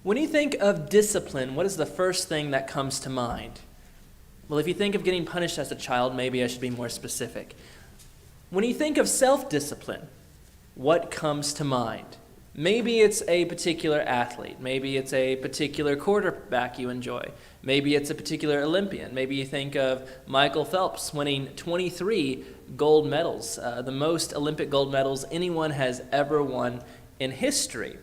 When you think of discipline, what is the first thing that comes to mind? Well, if you think of getting punished as a child, maybe I should be more specific. When you think of self-discipline, what comes to mind? Maybe it's a particular athlete. Maybe it's a particular quarterback you enjoy. Maybe it's a particular Olympian. Maybe you think of Michael Phelps winning 23 gold medals, the most Olympic gold medals anyone has ever won in history.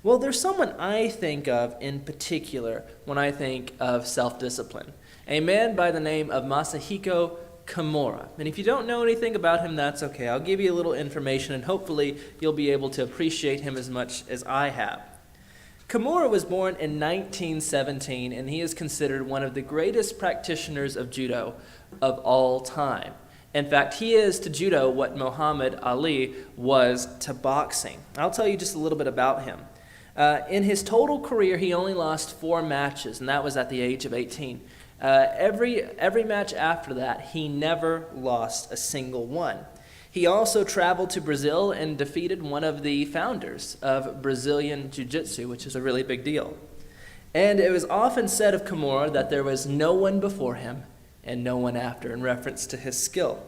Well, there's someone I think of in particular when I think of self-discipline. A man by the name of Masahiko Kimora. And if you don't know anything about him, that's okay. I'll give you a little information and hopefully you'll be able to appreciate him as much as I have. Kimora was born in 1917 and he is considered one of the greatest practitioners of judo of all time. In fact, he is to judo what Muhammad Ali was to boxing. I'll tell you just a little bit about him. In his total career, he only lost 4 matches, and that was at the age of 18. Every match after that, he never lost a single one. He also traveled to Brazil and defeated one of the founders of Brazilian Jiu-Jitsu, which is a really big deal. And it was often said of Kimura that there was no one before him and no one after, in reference to his skill.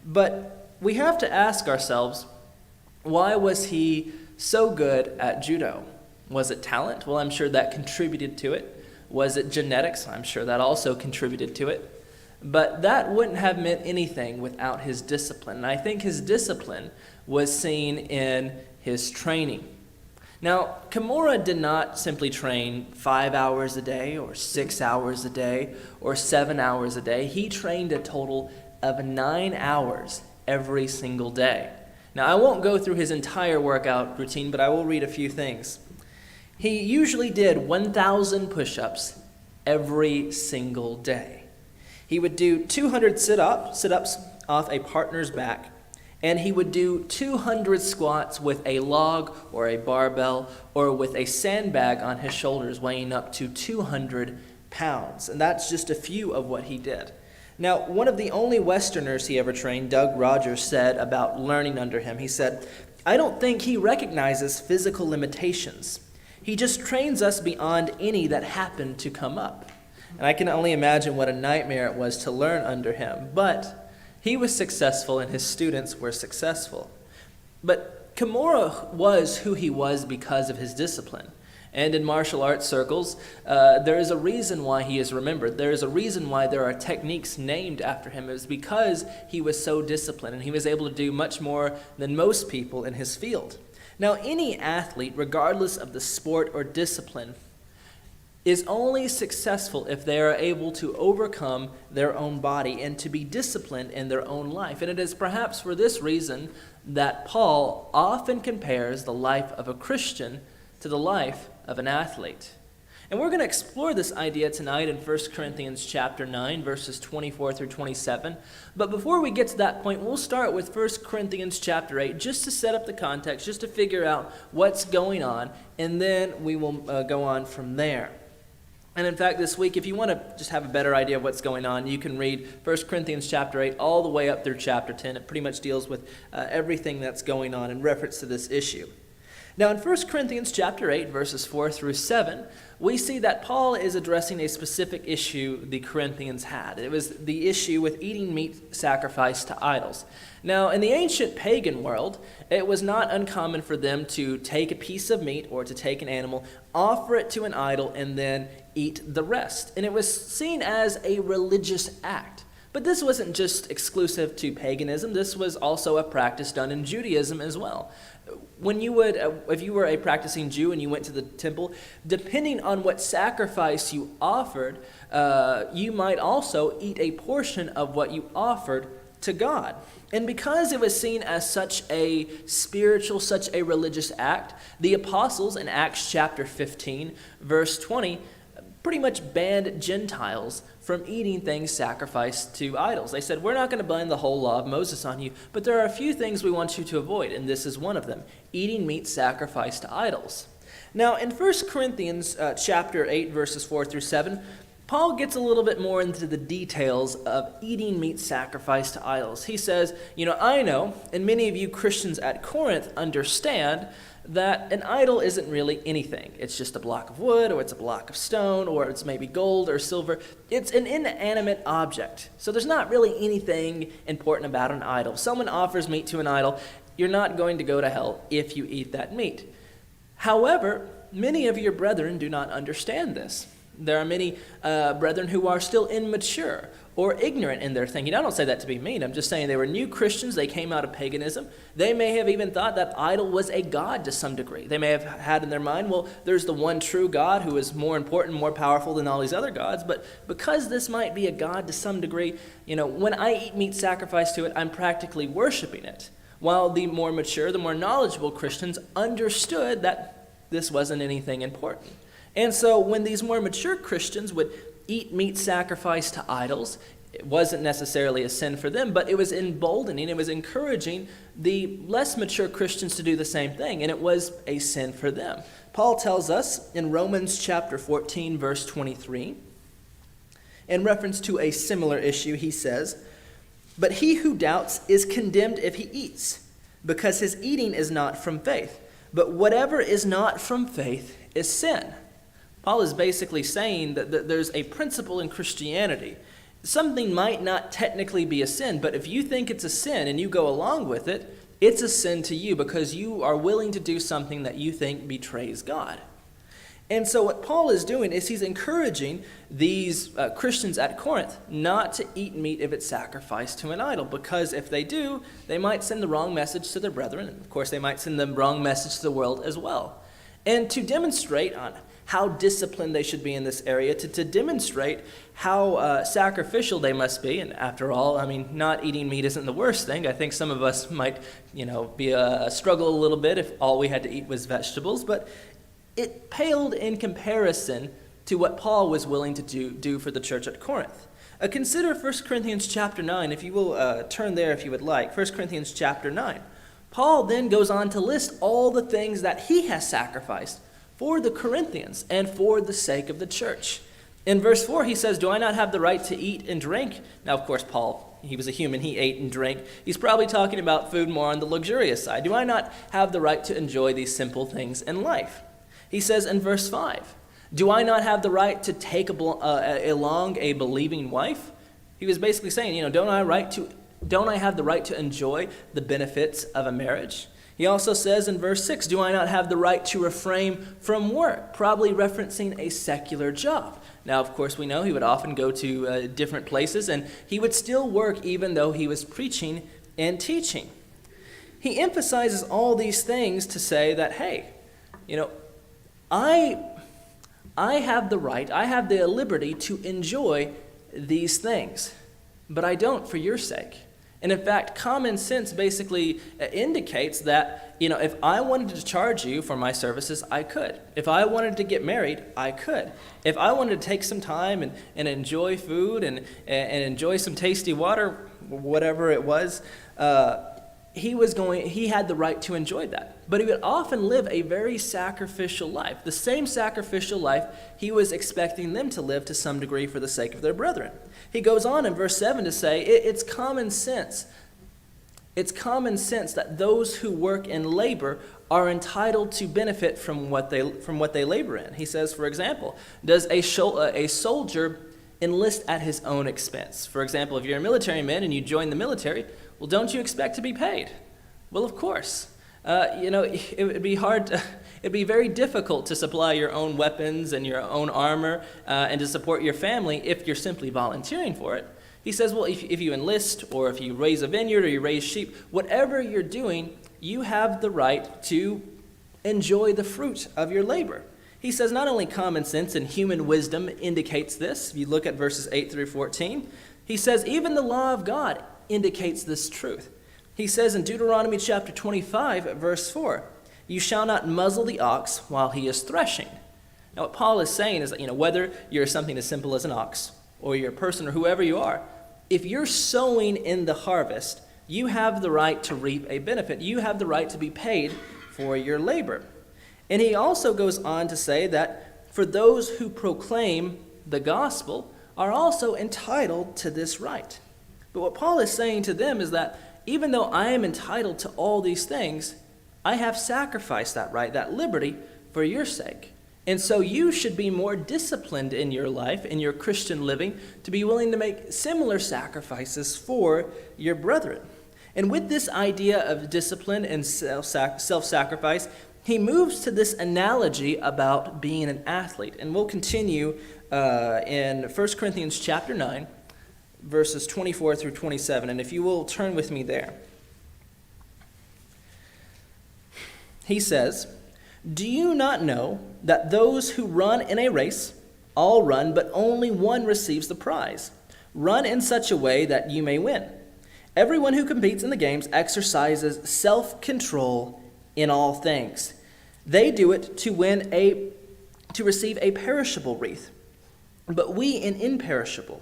But we have to ask ourselves, why was he so good at judo? Was it talent? Well, I'm sure that contributed to it. Was it genetics? I'm sure that also contributed to it. But that wouldn't have meant anything without his discipline. And I think his discipline was seen in his training. Now, Kimura did not simply train 5 hours a day or 6 hours a day or 7 hours a day. He trained a total of 9 hours every single day. Now, I won't go through his entire workout routine, but I will read a few things. He usually did 1,000 push-ups every single day. He would do 200 sit-ups off a partner's back, and he would do 200 squats with a log or a barbell or with a sandbag on his shoulders weighing up to 200 pounds. And that's just a few of what he did. Now, one of the only Westerners he ever trained, Doug Rogers, said about learning under him, he said, "I don't think he recognizes physical limitations. He just trains us beyond any that happen to come up." And I can only imagine what a nightmare it was to learn under him. But he was successful and his students were successful. But Kimura was who he was because of his discipline. And in martial arts circles, there is a reason why he is remembered. There is a reason why there are techniques named after him. It was because he was so disciplined and he was able to do much more than most people in his field. Now, any athlete, regardless of the sport or discipline, is only successful if they are able to overcome their own body and to be disciplined in their own life. And it is perhaps for this reason that Paul often compares the life of a Christian to the life of an athlete. And we're going to explore this idea tonight in 1 Corinthians chapter 9, verses 24 through 27. But before we get to that point, we'll start with 1 Corinthians chapter 8, just to set up the context, just to figure out what's going on, and then we will go on from there. And in fact, this week, if you want to just have a better idea of what's going on, you can read 1 Corinthians chapter 8 all the way up through chapter 10. It pretty much deals with everything that's going on in reference to this issue. Now, in 1 Corinthians chapter 8, verses 4 through 7, we see that Paul is addressing a specific issue the Corinthians had. It was the issue with eating meat sacrificed to idols. Now, in the ancient pagan world, it was not uncommon for them to take a piece of meat or to take an animal, offer it to an idol, and then eat the rest. And it was seen as a religious act. But this wasn't just exclusive to paganism. This was also a practice done in Judaism as well. When you would, if you were a practicing Jew and you went to the temple, depending on what sacrifice you offered, you might also eat a portion of what you offered to God. And because it was seen as such a spiritual, such a religious act, the apostles in Acts chapter 15, verse 20, pretty much banned Gentiles from eating things sacrificed to idols. They said, we're not going to blame the whole law of Moses on you, but there are a few things we want you to avoid, and this is one of them, eating meat sacrificed to idols. Now, in 1 Corinthians chapter 8, verses 4 through 7, Paul gets a little bit more into the details of eating meat sacrificed to idols. He says, I know, and many of you Christians at Corinth understand, that an idol isn't really anything. It's just a block of wood, or it's a block of stone, or it's maybe gold or silver. It's an inanimate object. So there's not really anything important about an idol. If someone offers meat to an idol, you're not going to go to hell if you eat that meat. However, many of your brethren do not understand this. There are many brethren who are still immature or ignorant in their thinking. I don't say that to be mean. I'm just saying they were new Christians. They came out of paganism. They may have even thought that idol was a god to some degree. They may have had in their mind, well, there's the one true God who is more important, more powerful than all these other gods. But because this might be a god to some degree, when I eat meat sacrificed to it, I'm practically worshiping it. While the more mature, the more knowledgeable Christians understood that this wasn't anything important. And so when these more mature Christians would eat meat sacrificed to idols, it wasn't necessarily a sin for them, but it was emboldening, it was encouraging the less mature Christians to do the same thing, and it was a sin for them. Paul tells us in Romans chapter 14, verse 23, in reference to a similar issue, he says, "But he who doubts is condemned if he eats, because his eating is not from faith. But whatever is not from faith is sin." Paul is basically saying that there's a principle in Christianity. Something might not technically be a sin, but if you think it's a sin and you go along with it, it's a sin to you because you are willing to do something that you think betrays God. And so what Paul is doing is he's encouraging these Christians at Corinth not to eat meat if it's sacrificed to an idol, because if they do, they might send the wrong message to their brethren. And of course, they might send the wrong message to the world as well. And to demonstrate on how disciplined they should be in this area, to demonstrate how sacrificial they must be. And after all, not eating meat isn't the worst thing. I think some of us might, be a struggle a little bit if all we had to eat was vegetables, but it paled in comparison to what Paul was willing to do for the church at Corinth. Consider 1 Corinthians chapter 9, if you will turn there if you would like. 1 Corinthians chapter 9. Paul then goes on to list all the things that he has sacrificed for the Corinthians and for the sake of the church. In verse 4, he says, "Do I not have the right to eat and drink?" Now, of course, Paul, he was a human. He ate and drank. He's probably talking about food more on the luxurious side. Do I not have the right to enjoy these simple things in life? He says in verse 5, "Do I not have the right to take along a believing wife?" He was basically saying, don't I have the right to enjoy the benefits of a marriage? He also says in verse 6, "Do I not have the right to refrain from work?" Probably referencing a secular job. Now, of course, we know he would often go to different places, and he would still work even though he was preaching and teaching. He emphasizes all these things to say that, hey, I have the right, I have the liberty to enjoy these things, but I don't for your sake. And in fact, common sense basically indicates that, if I wanted to charge you for my services, I could. If I wanted to get married, I could. If I wanted to take some time and enjoy food and enjoy some tasty water, whatever it was, he had the right to enjoy that. But he would often live a very sacrificial life, the same sacrificial life he was expecting them to live to some degree for the sake of their brethren. He goes on in verse 7 to say, it's common sense. It's common sense that those who work in labor are entitled to benefit from what they labor in. He says, for example, does a soldier enlist at his own expense? For example, if you're a military man and you join the military, well, don't you expect to be paid? Well, of course. It would be it'd be very difficult to supply your own weapons and your own armor and to support your family if you're simply volunteering for it. He says, well, if you enlist or if you raise a vineyard or you raise sheep, whatever you're doing, you have the right to enjoy the fruit of your labor. He says not only common sense and human wisdom indicates this. If you look at verses 8 through 14, he says even the law of God indicates this truth. He says in Deuteronomy chapter 25, verse 4, "You shall not muzzle the ox while he is threshing." Now what Paul is saying is that, whether you're something as simple as an ox or you're a person or whoever you are, if you're sowing in the harvest, you have the right to reap a benefit. You have the right to be paid for your labor. And he also goes on to say that for those who proclaim the gospel are also entitled to this right. But what Paul is saying to them is that even though I am entitled to all these things, I have sacrificed that right, that liberty, for your sake. And so you should be more disciplined in your life, in your Christian living, to be willing to make similar sacrifices for your brethren. And with this idea of discipline and self-sacrifice, he moves to this analogy about being an athlete. And we'll continue in 1 Corinthians chapter 9, verses 24 through 27. And if you will turn with me there. He says, "Do you not know that those who run in a race all run, but only one receives the prize? Run in such a way that you may win. Everyone who competes in the games exercises self-control in all things. They do it to receive a perishable wreath, but we an imperishable.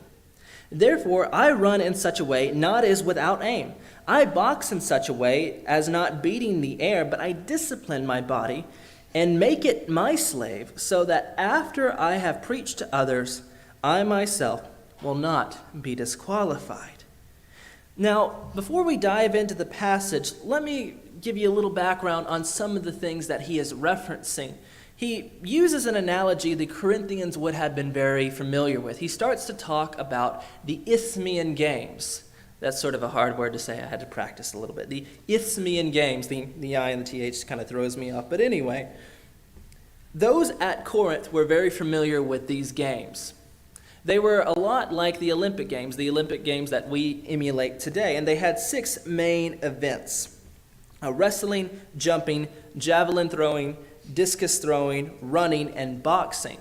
Therefore I run in such a way, not as without aim. I box in such a way as not beating the air, but I discipline my body and make it my slave, so that after I have preached to others, I myself will not be disqualified." Now, before we dive into the passage, let me give you a little background on some of the things that he is referencing. He uses an analogy the Corinthians would have been very familiar with. He starts to talk about the Isthmian Games. That's sort of a hard word to say. I had to practice a little bit. The Isthmian Games, the I and the TH kind of throws me off. But anyway, those at Corinth were very familiar with these games. They were a lot like the Olympic Games that we emulate today. And they had 6 main events: wrestling, jumping, javelin throwing, discus throwing, running, and boxing.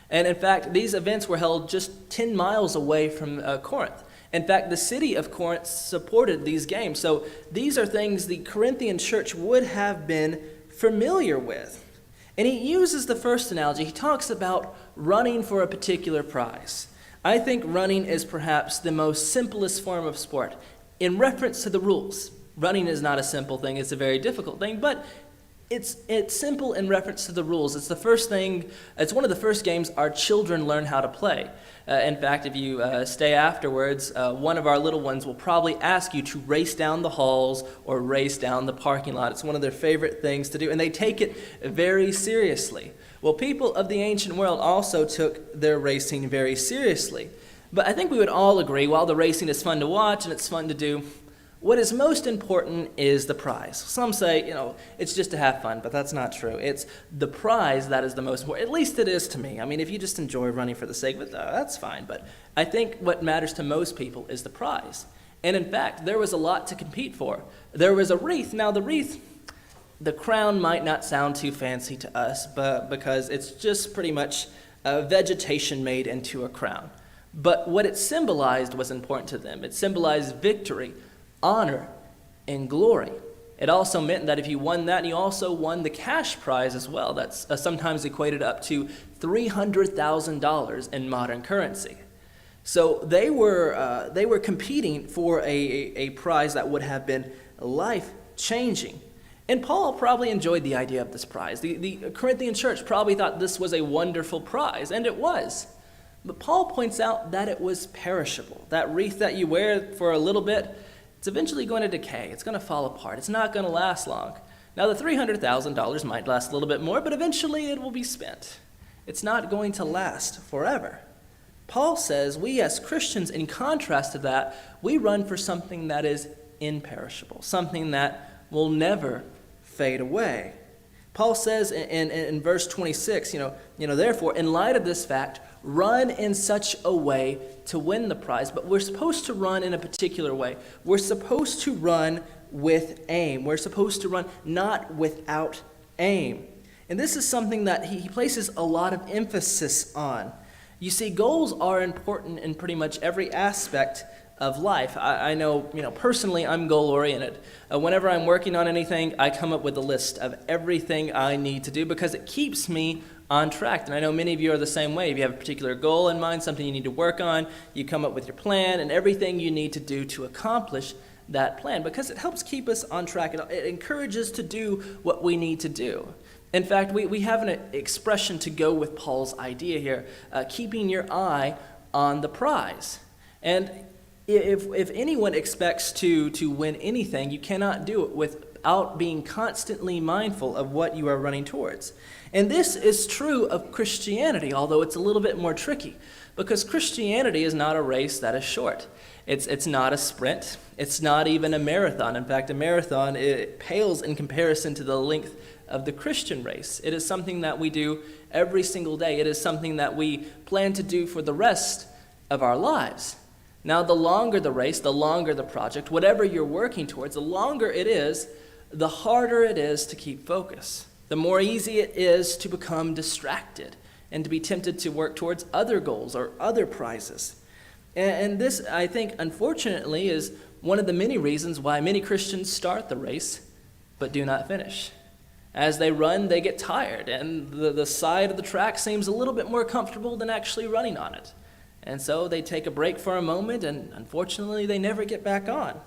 And in fact, these events were held just 10 miles away from Corinth. In fact, the city of Corinth supported these games. So these are things the Corinthian church would have been familiar with. And he uses the first analogy. He talks about running for a particular prize. I think running is perhaps the most simplest form of sport in reference to the rules. Running is not a simple thing. It's a very difficult thing, but it's simple in reference to the rules. It's one of the first games our children learn how to play. In fact, if you stay afterwards, one of our little ones will probably ask you to race down the halls or race down the parking lot. It's one of their favorite things to do, and they take it very seriously. Well, people of the ancient world also took their racing very seriously. But I think we would all agree, while the racing is fun to watch and it's fun to do, what is most important is the prize. Some say, it's just to have fun, but that's not true. It's the prize that is the most important. At least it is to me. I mean, if you just enjoy running for the sake of it, that's fine. But I think what matters to most people is the prize. And in fact, there was a lot to compete for. There was a wreath. Now, the crown might not sound too fancy to us, but because it's just pretty much vegetation made into a crown. But what it symbolized was important to them. It symbolized victory, honor, and glory. It also meant that if you won that, you also won the cash prize as well. That's sometimes equated up to $300,000 in modern currency. So they were competing for a prize that would have been life-changing. And Paul probably enjoyed the idea of this prize. The Corinthian church probably thought this was a wonderful prize, and it was. But Paul points out that it was perishable. That wreath that you wear for a little bit, it's eventually going to decay. It's going to fall apart. It's not going to last long. Now, the $300,000 might last a little bit more, but eventually it will be spent. It's not going to last forever. Paul says we as Christians, in contrast to that, we run for something that is imperishable, something that will never fade away. Paul says in verse 26, therefore, in light of this fact, run in such a way to win the prize. But we're supposed to run in a particular way. We're supposed to run with aim. We're supposed to run not without aim. And this is something that he places a lot of emphasis on. You see, goals are important in pretty much every aspect of life. I know, personally, I'm goal-oriented. Whenever I'm working on anything, I come up with a list of everything I need to do because it keeps me on track. And I know many of you are the same way. If you have a particular goal in mind, something you need to work on, you come up with your plan and everything you need to do to accomplish that plan because it helps keep us on track. It encourages to do what we need to do. In fact, we have an expression to go with Paul's idea here, keeping your eye on the prize. And if anyone expects to win anything, you cannot do it without being constantly mindful of what you are running towards. And this is true of Christianity, although it's a little bit more tricky, because Christianity is not a race that is short. It's not a sprint. It's not even a marathon. In fact, a marathon, it pales in comparison to the length of the Christian race. It is something that we do every single day. It is something that we plan to do for the rest of our lives. Now, the longer the race, the longer the project, whatever you're working towards, the longer it is, the harder it is to keep focus. The more easy it is to become distracted and to be tempted to work towards other goals or other prizes. And this, I think, unfortunately, is one of the many reasons why many Christians start the race but do not finish. As they run, they get tired, and the side of the track seems a little bit more comfortable than actually running on it. And so they take a break for a moment, and unfortunately, they never get back on.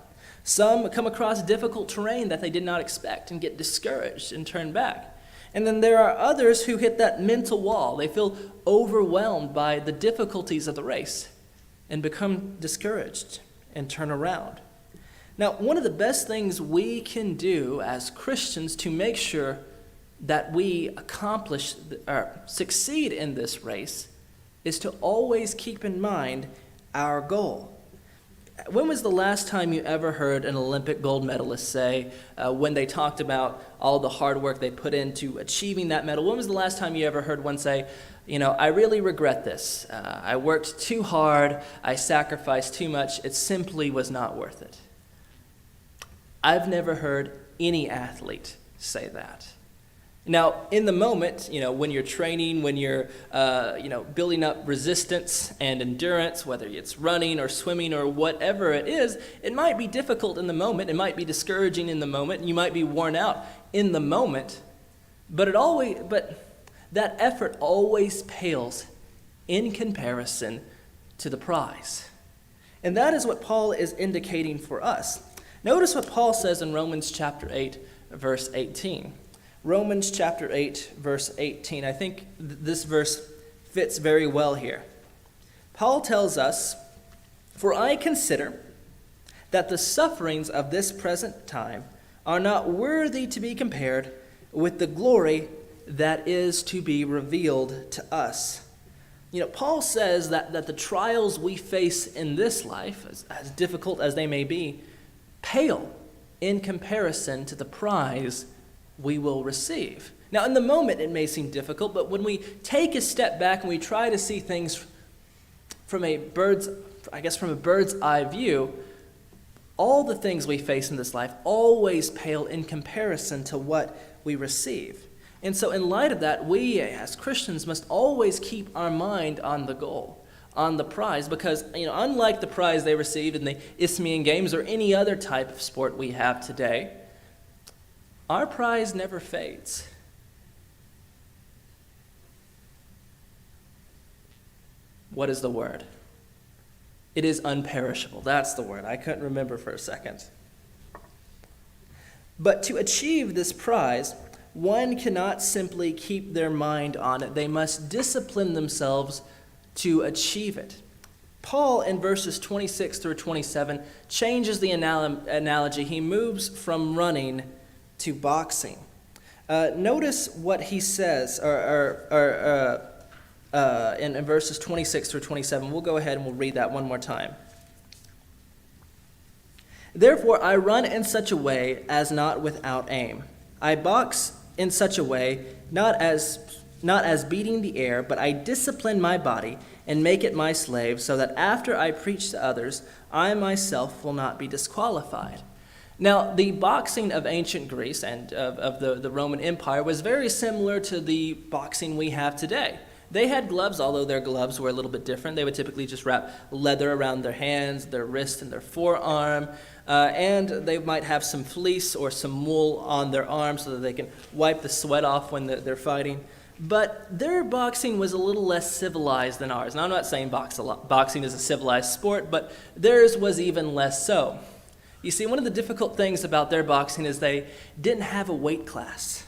Some come across difficult terrain that they did not expect and get discouraged and turn back. And then there are others who hit that mental wall. They feel overwhelmed by the difficulties of the race and become discouraged and turn around. Now, one of the best things we can do as Christians to make sure that we accomplish or succeed in this race is to always keep in mind our goal. When was the last time you ever heard an Olympic gold medalist say, when they talked about all the hard work they put into achieving that medal, when was the last time you ever heard one say, I really regret this. I worked too hard. I sacrificed too much. It simply was not worth it. I've never heard any athlete say that. Now, in the moment, when you're training, when you're, building up resistance and endurance, whether it's running or swimming or whatever it is, it might be difficult in the moment. It might be discouraging in the moment. You might be worn out in the moment. But that effort always pales in comparison to the prize. And that is what Paul is indicating for us. Notice what Paul says in Romans chapter 8, verse 18. Romans chapter 8, verse 18. I think this verse fits very well here. Paul tells us, "For I consider that the sufferings of this present time are not worthy to be compared with the glory that is to be revealed to us." Paul says that the trials we face in this life, as difficult as they may be, pale in comparison to the prize we will receive. Now, in the moment, it may seem difficult, but when we take a step back and we try to see things from a bird's eye view, all the things we face in this life always pale in comparison to what we receive. And so in light of that, we as Christians must always keep our mind on the goal, on the prize, because unlike the prize they received in the Isthmian Games or any other type of sport we have today, our prize never fades. What is the word? It is unperishable. That's the word. I couldn't remember for a second. But to achieve this prize, one cannot simply keep their mind on it. They must discipline themselves to achieve it. Paul, in verses 26 through 27, changes the analogy. He moves from running to boxing. Notice what he says in verses 26 through 27. We'll go ahead and we'll read that one more time. "Therefore I run in such a way as not without aim. I box in such a way, not as beating the air, but I discipline my body and make it my slave, so that after I preach to others, I myself will not be disqualified." Now, the boxing of ancient Greece and of the Roman Empire was very similar to the boxing we have today. They had gloves, although their gloves were a little bit different. They would typically just wrap leather around their hands, their wrist, and their forearm. And they might have some fleece or some wool on their arms so that they can wipe the sweat off when they're fighting. But their boxing was a little less civilized than ours. Now, I'm not saying boxing is a civilized sport, but theirs was even less so. You see, one of the difficult things about their boxing is they didn't have a weight class.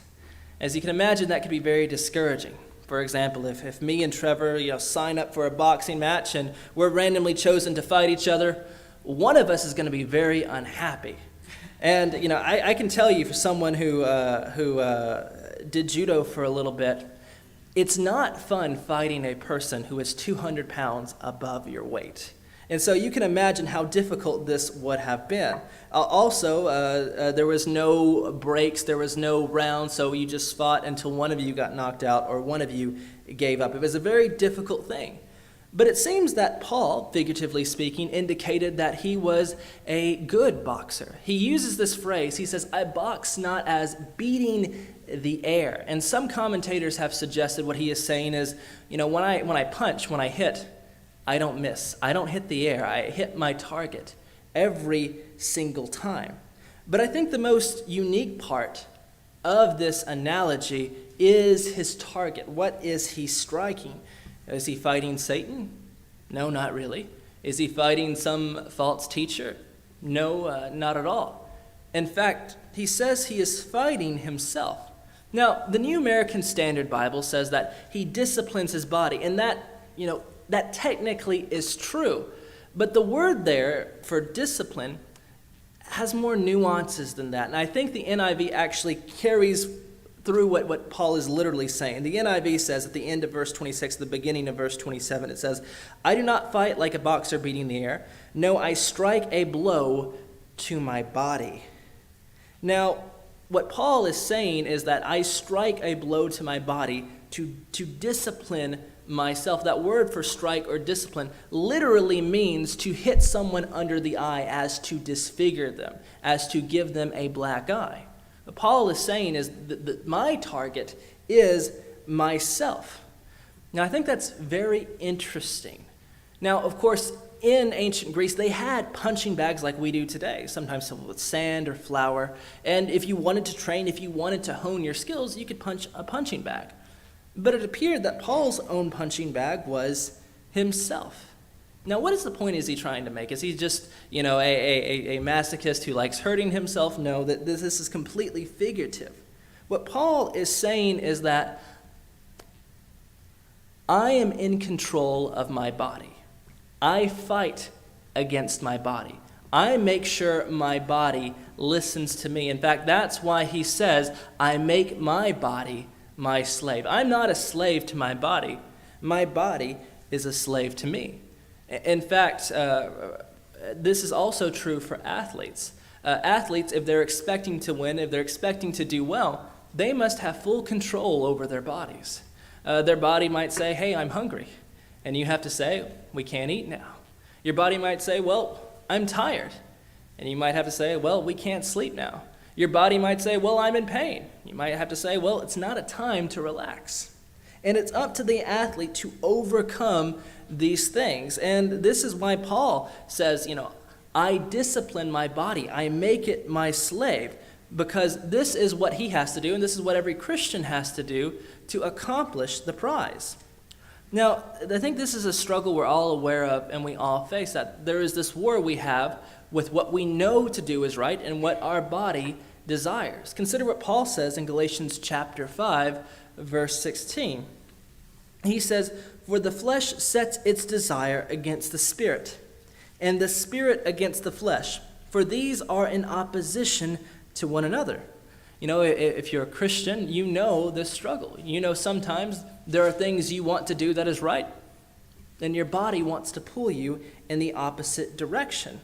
As you can imagine, that could be very discouraging. For example, if me and Trevor, sign up for a boxing match and we're randomly chosen to fight each other, one of us is going to be very unhappy. And, I can tell you, for someone who did judo for a little bit, it's not fun fighting a person who is 200 pounds above your weight. And so you can imagine how difficult this would have been. Also, there was no breaks, there was no rounds, so you just fought until one of you got knocked out or one of you gave up. It was a very difficult thing. But it seems that Paul, figuratively speaking, indicated that he was a good boxer. He uses this phrase, he says, I box not as beating the air. And some commentators have suggested what he is saying is, when I punch, when I hit, I don't miss. I don't hit the air. I hit my target every single time. But I think the most unique part of this analogy is his target. What is he striking? Is he fighting Satan? No, not really. Is he fighting some false teacher? No, not at all. In fact, he says he is fighting himself. Now, the New American Standard Bible says that he disciplines his body, and that technically is true. But the word there for discipline has more nuances than that. And I think the NIV actually carries through what Paul is literally saying. The NIV says at the end of verse 26, the beginning of verse 27, it says, I do not fight like a boxer beating the air. No, I strike a blow to my body. Now, what Paul is saying is that I strike a blow to my body to discipline myself. That word for strike or discipline literally means to hit someone under the eye, as to disfigure them, as to give them a black eye. What Paul is saying is that my target is myself. Now, I think that's very interesting. Now, of course, in ancient Greece, they had punching bags like we do today, sometimes filled with sand or flour. And if you wanted to train, if you wanted to hone your skills, you could punch a punching bag. But it appeared that Paul's own punching bag was himself. Now, what is the point is he trying to make? Is he just, a masochist who likes hurting himself? No, that this is completely figurative. What Paul is saying is that I am in control of my body. I fight against my body. I make sure my body listens to me. In fact, that's why he says, I make my body my slave. I'm not a slave to my body. My body is a slave to me. In fact, this is also true for athletes. Athletes, if they're expecting to win, if they're expecting to do well, they must have full control over their bodies. Their body might say, hey, I'm hungry. And you have to say, we can't eat now. Your body might say, well, I'm tired. And you might have to say, well, we can't sleep now. Your body might say, well, I'm in pain. You might have to say, well, it's not a time to relax. And it's up to the athlete to overcome these things. And this is why Paul says, I discipline my body. I make it my slave, because this is what he has to do, and this is what every Christian has to do to accomplish the prize. Now, I think this is a struggle we're all aware of, and we all face that. There is this war we have with what we know to do is right and what our body desires. Consider what Paul says in Galatians chapter 5, verse 16. He says, for the flesh sets its desire against the spirit, and the spirit against the flesh, for these are in opposition to one another. If you're a Christian, you know this struggle. Sometimes there are things you want to do that is right, and your body wants to pull you in the opposite direction.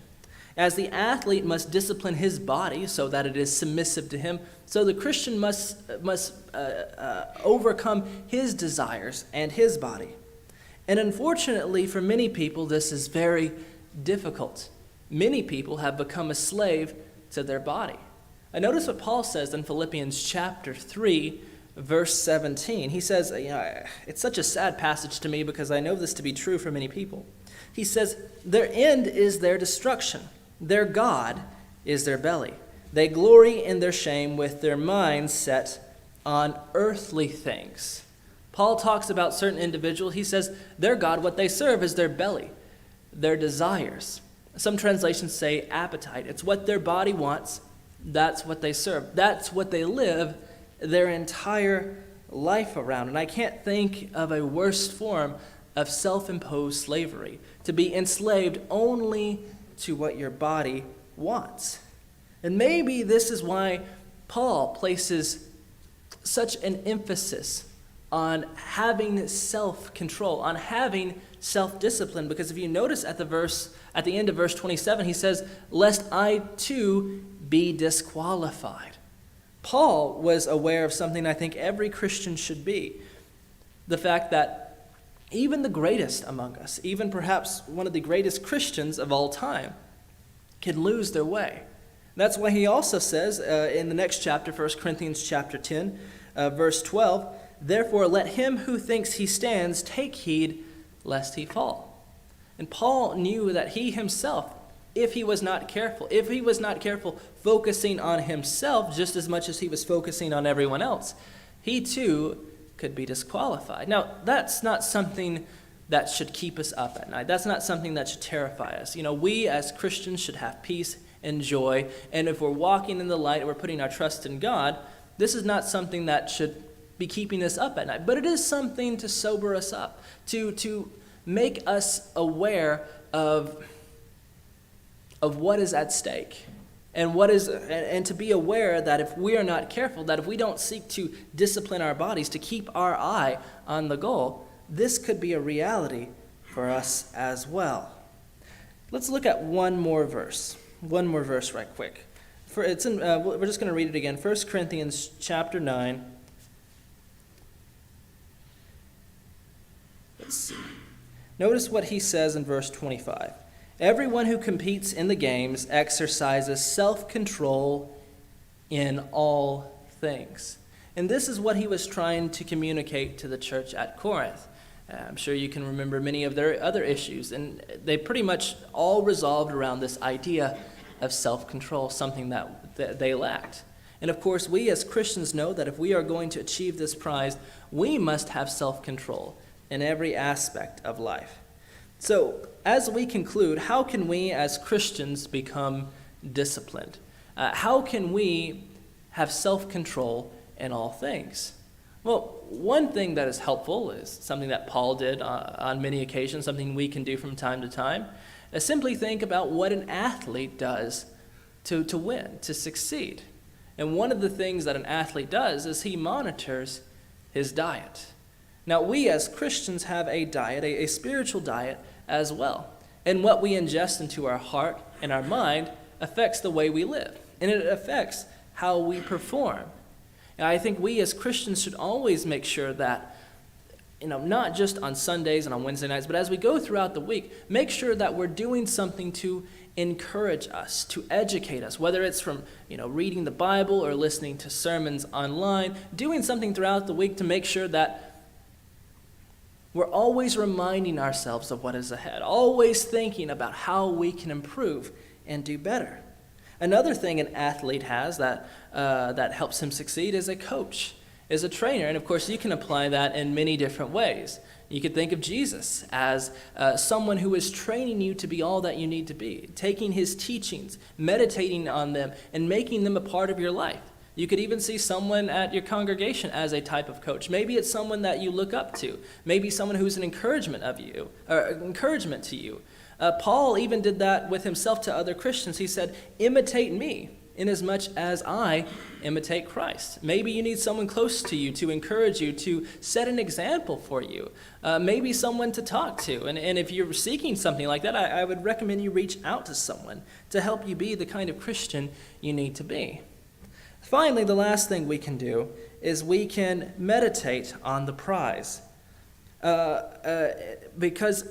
As the athlete must discipline his body so that it is submissive to him, so the Christian must overcome his desires and his body. And unfortunately, for many people, this is very difficult. Many people have become a slave to their body. I notice what Paul says in Philippians chapter 3, verse 17. He says, it's such a sad passage to me because I know this to be true for many people. He says, their end is their destruction. Their God is their belly. They glory in their shame with their minds set on earthly things. Paul talks about certain individuals. He says their God, what they serve, is their belly, their desires. Some translations say appetite. It's what their body wants. That's what they serve. That's what they live their entire life around. And I can't think of a worse form of self-imposed slavery, to be enslaved only to what your body wants. And maybe this is why Paul places such an emphasis on having self-control, on having self-discipline, because if you notice at the end of verse 27, he says, "Lest I too be disqualified." Paul was aware of something I think every Christian should be. The fact that even the greatest among us, even perhaps one of the greatest Christians of all time, can lose their way. That's why he also says in the next chapter, 1 Corinthians chapter 10, verse 12, "Therefore let him who thinks he stands take heed lest he fall." And Paul knew that he himself, if he was not careful focusing on himself just as much as he was focusing on everyone else, he too could be disqualified. Now, that's not something that should keep us up at night. That's not something that should terrify us. We as Christians should have peace and joy, and if we're walking in the light and we're putting our trust in God, this is not something that should be keeping us up at night, but it is something to sober us up, to make us aware of what is at stake, and to be aware that if we are not careful, that if we don't seek to discipline our bodies, to keep our eye on the goal, this could be a reality for us as well. Let's look at one more verse right quick. We're just going to read it again. 1 Corinthians chapter 9. Let's see. Notice what he says in verse 25. "Everyone who competes in the games exercises self-control in all things." And this is what he was trying to communicate to the church at Corinth. I'm sure you can remember many of their other issues, and they pretty much all resolved around this idea of self-control, something that they lacked. And of course, we as Christians know that if we are going to achieve this prize, we must have self-control in every aspect of life. So, as we conclude, how can we as Christians become disciplined? How can we have self-control in all things? Well, one thing that is helpful is something that Paul did on many occasions, something we can do from time to time, is simply think about what an athlete does to win, to succeed. And one of the things that an athlete does is he monitors his diet. Now, we as Christians have a diet, a spiritual diet as well. And what we ingest into our heart and our mind affects the way we live. And it affects how we perform. And I think we as Christians should always make sure that, not just on Sundays and on Wednesday nights, but as we go throughout the week, make sure that we're doing something to encourage us, to educate us, whether it's from, reading the Bible or listening to sermons online, doing something throughout the week to make sure that we're always reminding ourselves of what is ahead, always thinking about how we can improve and do better. Another thing an athlete has that helps him succeed is a coach, is a trainer. And of course, you can apply that in many different ways. You could think of Jesus as someone who is training you to be all that you need to be, taking his teachings, meditating on them, and making them a part of your life. You could even see someone at your congregation as a type of coach. Maybe it's someone that you look up to. Maybe someone who's an encouragement to you. Paul even did that with himself to other Christians. He said, "Imitate me inasmuch as I imitate Christ." Maybe you need someone close to you to encourage you, to set an example for you. Maybe someone to talk to. And if you're seeking something like that, I would recommend you reach out to someone to help you be the kind of Christian you need to be. Finally, the last thing we can do is we can meditate on the prize. Because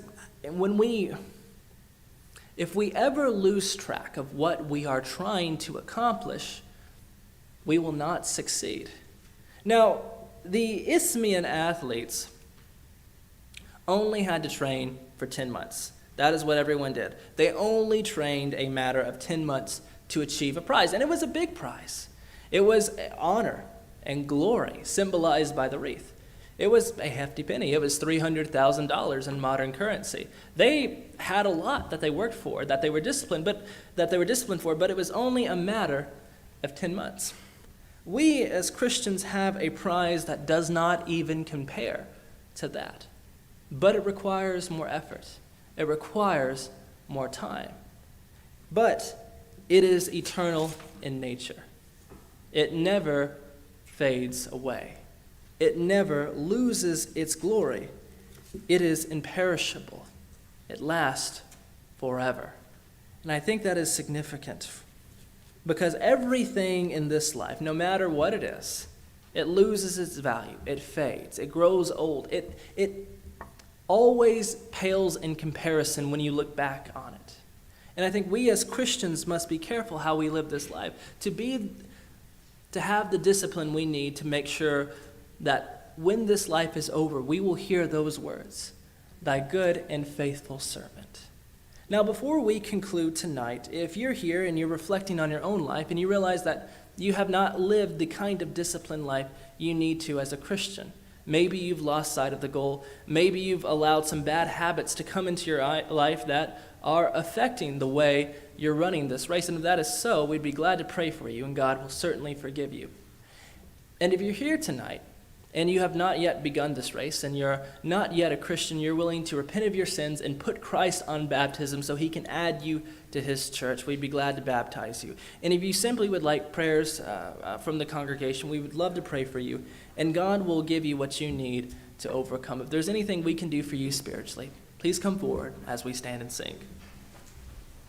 if we ever lose track of what we are trying to accomplish, we will not succeed. Now, the Isthmian athletes only had to train for 10 months. That is what everyone did. They only trained a matter of 10 months to achieve a prize, and it was a big prize. It was honor and glory, symbolized by the wreath. It was a hefty penny. It was $300,000 in modern currency. They had a lot that they worked for, that they were disciplined for, but it was only a matter of 10 months. We as Christians have a prize that does not even compare to that. But it requires more effort. It requires more time. But it is eternal in nature. It never fades away. It never loses its glory. It is imperishable. It lasts forever. And I think that is significant because everything in this life, no matter what it is, it loses its value. It fades. It grows old. It always pales in comparison when you look back on it. And I think we as Christians must be careful how we live this life, to have the discipline we need to make sure that when this life is over, we will hear those words, "Thy good and faithful servant." Now, before we conclude tonight, if you're here and you're reflecting on your own life and you realize that you have not lived the kind of disciplined life you need to as a Christian, maybe you've lost sight of the goal, maybe you've allowed some bad habits to come into your life that are affecting the way you're running this race, and if that is so, we'd be glad to pray for you, and God will certainly forgive you. And if you're here tonight, and you have not yet begun this race, and you're not yet a Christian, you're willing to repent of your sins and put Christ on baptism so he can add you to his church, we'd be glad to baptize you. And if you simply would like prayers from the congregation, we would love to pray for you, and God will give you what you need to overcome. If there's anything we can do for you spiritually, please come forward as we stand and sing.